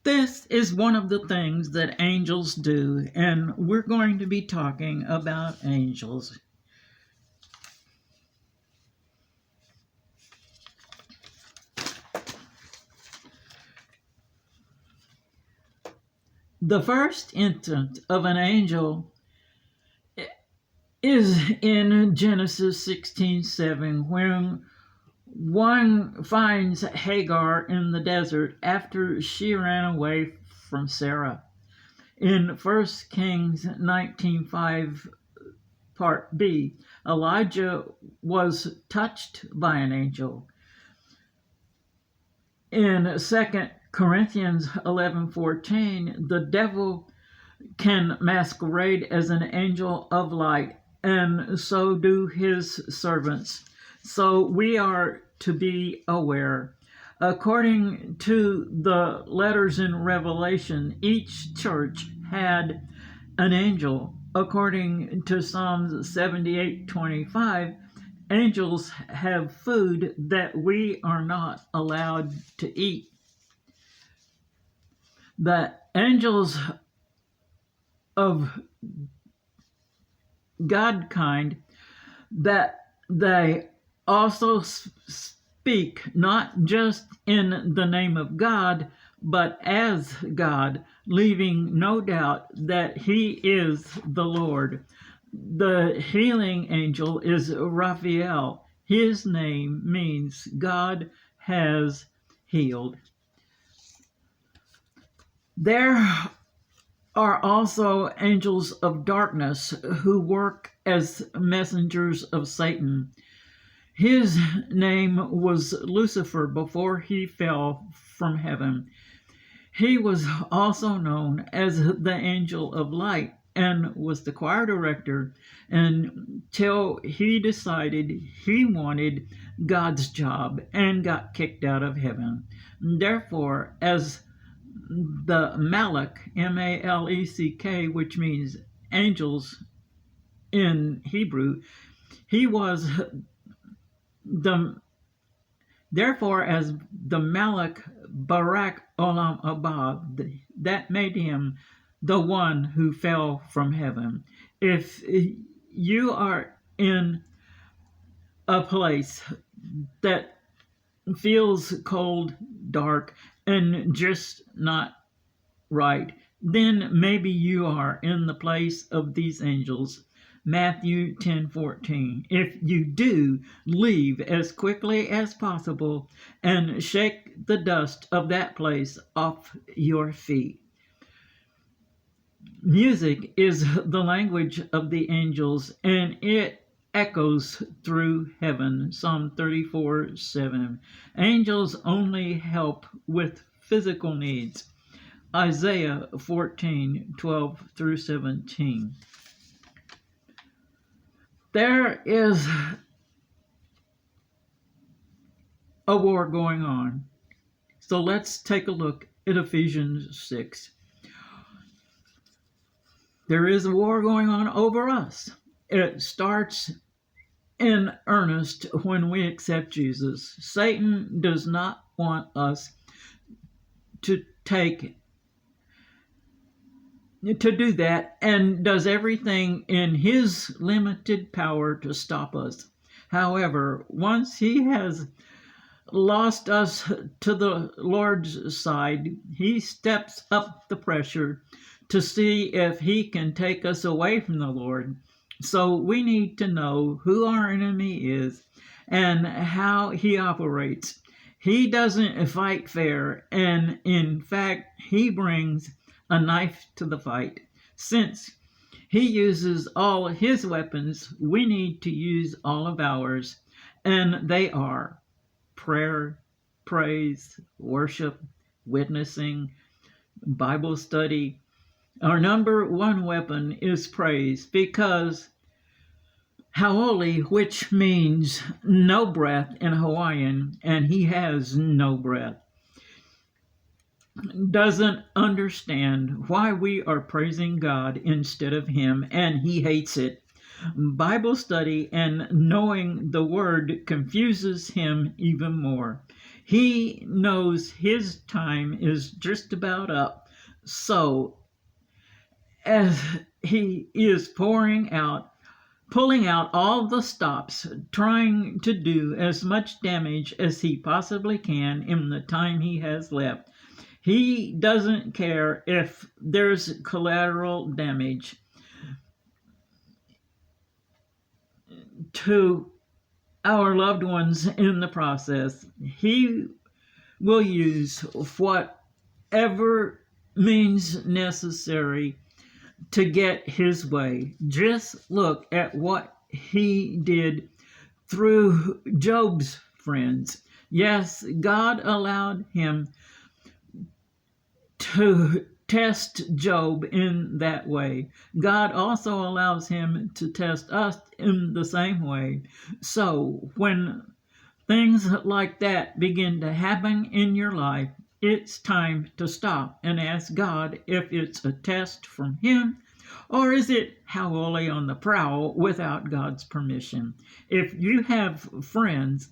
This is one of the things that angels do, and we're going to be talking about angels. The first instance of an angel is in Genesis 16:7, when one finds Hagar in the desert after she ran away from Sarah. In 1 Kings 19:5, part B, Elijah was touched by an angel. In 2 Corinthians 11:14, the devil can masquerade as an angel of light, and so do his servants. So we are to be aware. According to the letters in Revelation, each church had an angel. According to Psalms 78:25, angels have food that we are not allowed to eat. The angels of God kind, that they also speak not just in the name of God, but as God, leaving no doubt that He is the Lord. The healing angel is Raphael. His name means God has healed. There are also angels of darkness who work as messengers of Satan. His name was Lucifer before he fell from heaven. He was also known as the angel of light and was the choir director until he decided he wanted God's job and got kicked out of heaven. Therefore, as the Malek, Malek, which means angels in Hebrew, he was the therefore as the Malek Barak Olam Abba, that made him the one who fell from heaven. If you are in a place that feels cold, dark, and just not right, then maybe you are in the place of these angels. Matthew 10:14. If you do, leave as quickly as possible and shake the dust of that place off your feet. Music is the language of the angels, and it echoes through heaven. Psalm 34:7. Angels only help with physical needs. Isaiah 14:12 through 17. There is a war going on. So let's take a look at Ephesians 6. There is a war going on over us. It starts in earnest when we accept Jesus. Satan does not want us to do that, and does everything in his limited power to stop us. However, once he has lost us to the Lord's side, he steps up the pressure to see if he can take us away from the Lord. So we need to know who our enemy is and how he operates. He doesn't fight fair, and in fact, he brings a knife to the fight. Since he uses all his weapons, we need to use all of ours, and they are prayer, praise, worship, witnessing, Bible study. Our number one weapon is praise, because Haole, which means no breath in Hawaiian, and he has no breath, doesn't understand why we are praising God instead of him, and he hates it. Bible study and knowing the word confuses him even more. He knows his time is just about up. So, as he is pulling out all the stops, trying to do as much damage as he possibly can in the time he has left, he doesn't care if there's collateral damage to our loved ones in the process. He will use whatever means necessary to get his way. Just look at what he did through Job's friends. Yes, God allowed him to test Job in that way. God also allows him to test us in the same way. So when things like that begin to happen in your life, it's time to stop and ask God if it's a test from Him, or is it Howley on the prowl without God's permission? If you have friends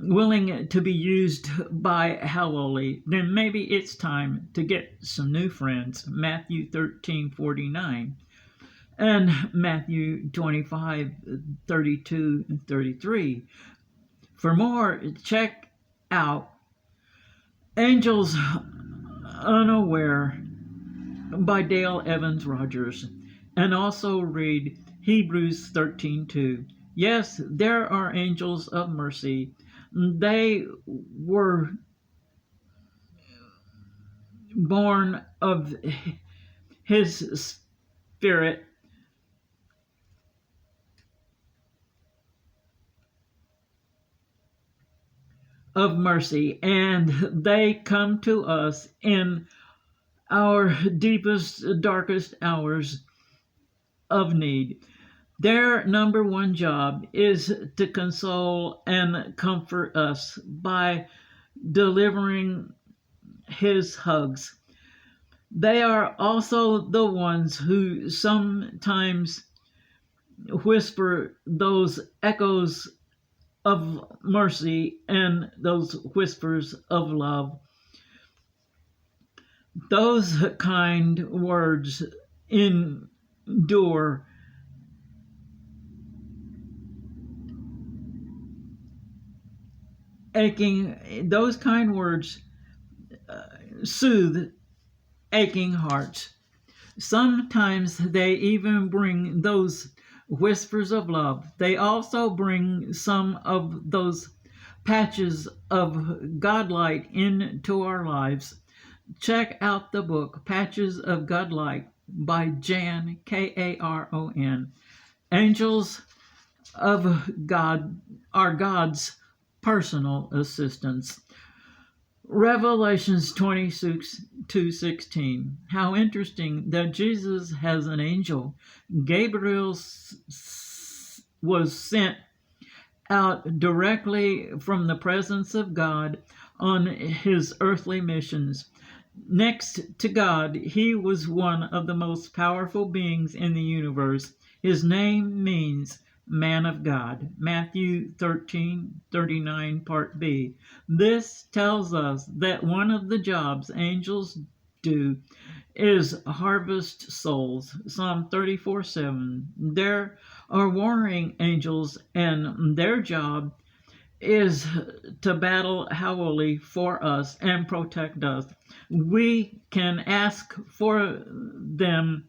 willing to be used by Howley, then maybe it's time to get some new friends. Matthew 13:49 and Matthew 25:32 and 33. For more, check out Angels Unaware by Dale Evans Rogers, and also read Hebrews 13:2. Yes, there are angels of mercy. They were born of His Spirit of mercy, and they come to us in our deepest, darkest hours of need. Their number one job is to console and comfort us by delivering His hugs. They are also the ones who sometimes whisper those echoes of mercy and those whispers of love. Those kind words endure. Those kind words soothe aching hearts. Sometimes they even bring those whispers of love. They also bring some of those patches of Godlight into our lives. Check out the book Patches of Godlight by Jan, Karon. Angels of God are God's personal assistants. Revelations 22:16. How interesting that Jesus has an angel. Gabriel was sent out directly from the presence of God on his earthly missions. Next to God, he was one of the most powerful beings in the universe. His name means man of God. Matthew 13:39, Part B. This tells us that one of the jobs angels do is harvest souls. Psalm 34:7. There are warring angels, and their job is to battle Howley for us and protect us. We can ask for them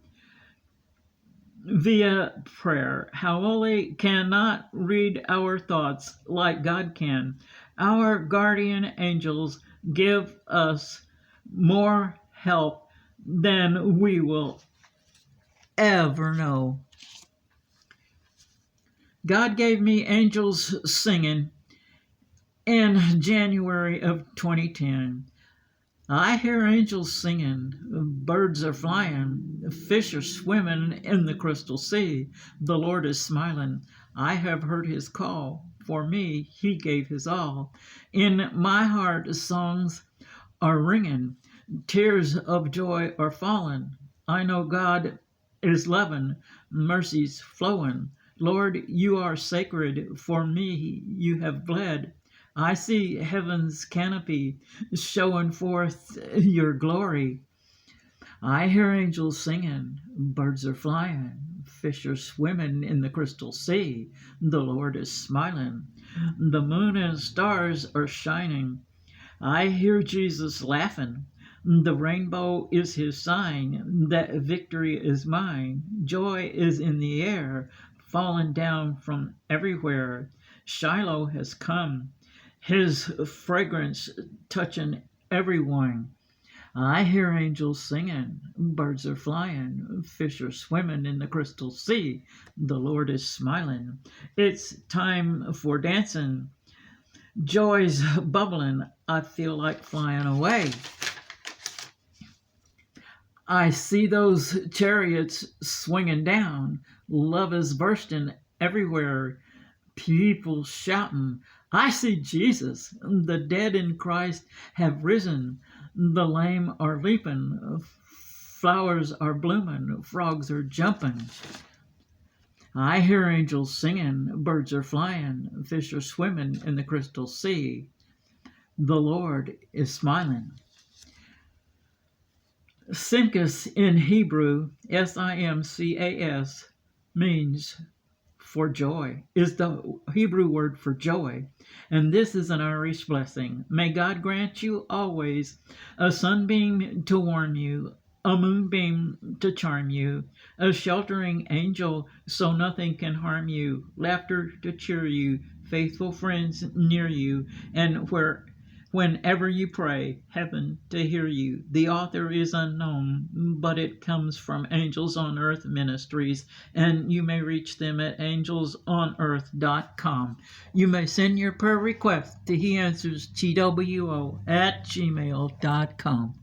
via prayer. Howley cannot read our thoughts like God can. Our guardian angels give us more help than we will ever know. God gave me angels singing in January of 2010. I hear angels singing, birds are flying, fish are swimming in the crystal sea. The Lord is smiling. I have heard His call. For me, He gave His all. In my heart, songs are ringing. Tears of joy are falling. I know God is loving, mercies flowing. Lord, you are sacred. For me, you have bled. I see heaven's canopy showing forth your glory. I hear angels singing, birds are flying, fish are swimming in the crystal sea. The Lord is smiling, the moon and stars are shining. I hear Jesus laughing. The rainbow is his sign that victory is mine. Joy is in the air, falling down from everywhere. Shiloh has come, his fragrance touching everyone. I hear angels singing, birds are flying, fish are swimming in the crystal sea. The Lord is smiling. It's time for dancing. Joy's bubbling. I feel like flying away. I see those chariots swinging down. Love is bursting everywhere. People shouting. I see Jesus. The dead in Christ have risen. The lame are leaping. Flowers are blooming. Frogs are jumping. I hear angels singing, birds are flying, fish are swimming in the crystal sea. The Lord is smiling. Simcas in Hebrew, Simcas, means for joy, is the Hebrew word for joy. And this is an Irish blessing. May God grant you always a sunbeam to warm you, a moonbeam to charm you, a sheltering angel so nothing can harm you, laughter to cheer you, faithful friends near you, and whenever you pray, heaven to hear you. The author is unknown, but it comes from Angels on Earth Ministries, and you may reach them at angelsonearth.com. You may send your prayer request to heanswerstwo@gmail.com.